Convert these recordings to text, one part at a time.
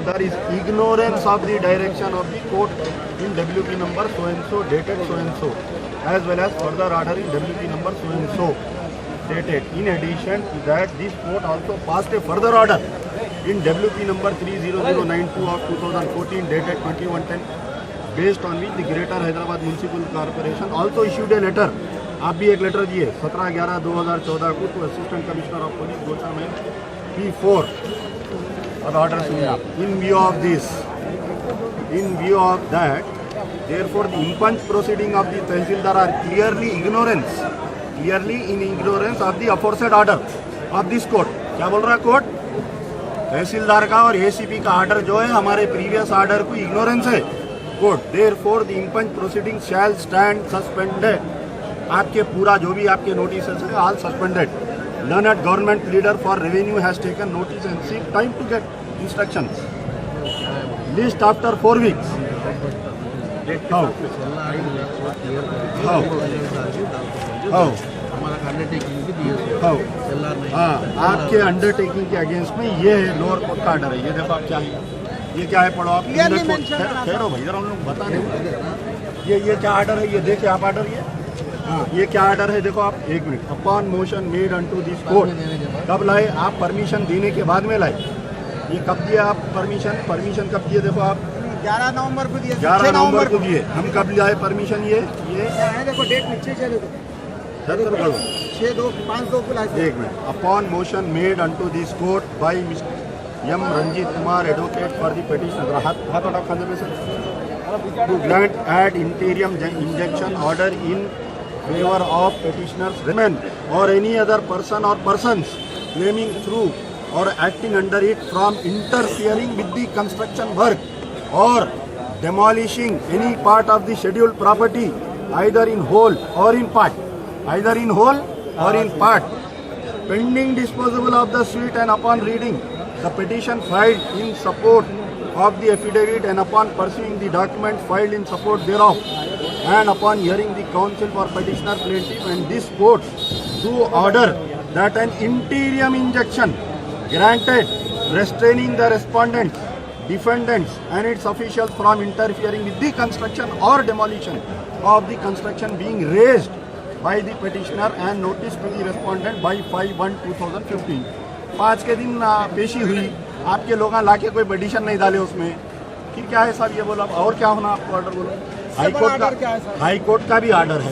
There is ignorance of the direction of the court in WP number so and so dated so and so, as well as further order in WP number so and so dated. In addition to that, this court also passed a further order in WP number 30092 of 2014 dated 2110, based on which the Greater Hyderabad Municipal Corporation also issued a letter. आप भी एक letter दिए 17/11/2014 को to assistant commissioner of police गोचामेल P4 और order सुनिए आप. In view of that, therefore the impunch proceeding of the tehsildar are clearly in ignorance of the aforesaid order of this court. क्या बोल रहा है कोर्ट? तहसीलदार का और ACP का ऑर्डर जो है हमारे प्रीवियस ऑर्डर को इग्नोरेंस है court. Therefore the impunch proceeding shall stand suspended. आपके पूरा जो भी आपके नोटिस है all suspended. Learned government leader for revenue has taken notice and seek time to get instructions. List after 4 weeks. How? आपके undertaking के against में ये है लोअर कोर्ट का ऑर्डर है. ये देखो आप क्या है, ये क्या है पढ़ो आप. ठहरो भाई जरा हम लोग बता दें. ये क्या ऑर्डर है, ये देखिए आप ऑर्डर. हाँ, ये क्या ऑर्डर है देखो आप. एक minute. Upon motion made unto this court. कब लाए आप? परमिशन देने के बाद में लाए. ये कब दिया आप परमिशन कब दिए देखो आप? 11 नवंबर को दिए. 11 नवंबर को दिए. हम कब लाए परमिशन? ये देखो डेट नीचे से देखो. 6/2/5 को लाए. एक minute. Upon motion made unto this court by M. Ranjit Kumar, advocate for the petitioner. हाथ उठाओ खाने में से. To grant ad interim injunction order in favor of petitioners remain or any other person or persons claiming through or acting under it from interfering with the construction work or demolishing any part of the scheduled property either in whole or in part pending disposal of the suit and upon reading the petition filed in support of the affidavit and upon pursuing the document filed in support thereof and upon hearing the counsel for petitioner plaintiff and this court do order that an interim injunction granted restraining the respondents, defendants and its officials from interfering with the construction or demolition of the construction being raised by the petitioner and notice to the respondent by 5/1/2015. 5 के दिन पेशी हुई. आपके लोग लाके कोई petition नहीं डाले उसमें. कि क्या है साहब ये बोलो. और क्या होना आपको ऑर्डर बोलो. हाईकोर्ट का भी ऑर्डर है.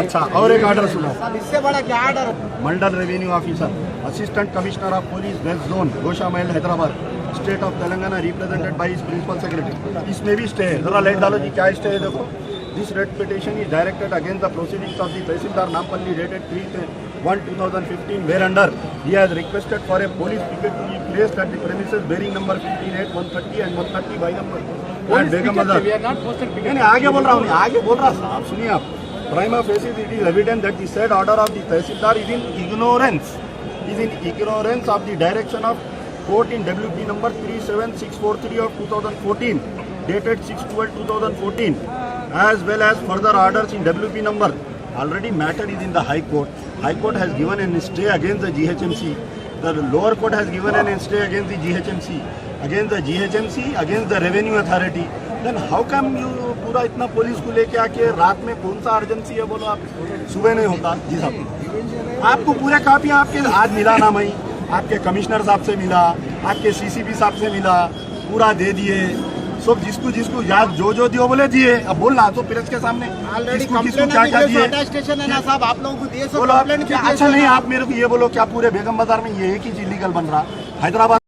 अच्छा और एक ऑर्डर सुनो. इससे बड़ा क्या order? Mandal revenue officer assistant commissioner of police west zone Goshamahal Hyderabad state of Telangana represented by his principal secretary. इसमें भी स्टे है. जरा लेट डालो जी. क्या स्टे है देखो. This rate petition is directed against the proceedings of the tehsildar Nampally dated 3/1/2015 whereunder he has requested for a police picket to be placed at the premises bearing number 15/8 130 and 130 by number and Begum Bazaar. नहीं आगे बोल रहा हूँ. आगे बोल रहा साहब सुनिए आप. Prima facie it is evident that the said order of the Tehsildar is in ignorance of the direction of court in WP number 37643 of 2014 dated 6/12/2014 as well as further orders in WP number. Already matter is in the High Court. High Court has given an stay against the GHMC. The lower court has given an stay against the GHMC, against the Revenue Authority. Then how come you पूरा इतना police को लेके आके रात में कौन सा urgency है बोलो आप. सुबह नहीं होता जी साहब. आपको पूरे कापियाँ आपके आज मिला ना. मैं आपके कमिश्नर साहब से मिला, आपके CCP साहब से मिला, पूरा दे दिए सब. जिसको याद जो दियो बोले दिए. अब बोलना तो प्रेस के सामने किसको क्या दिए. स्टेशन है ना साहब आप लोगों को दिए. अच्छा नहीं आप मेरे को ये बोलो क्या पूरे बेगम बाजार में ये एक ही चीज लीगल बन रहा. हैदराबाद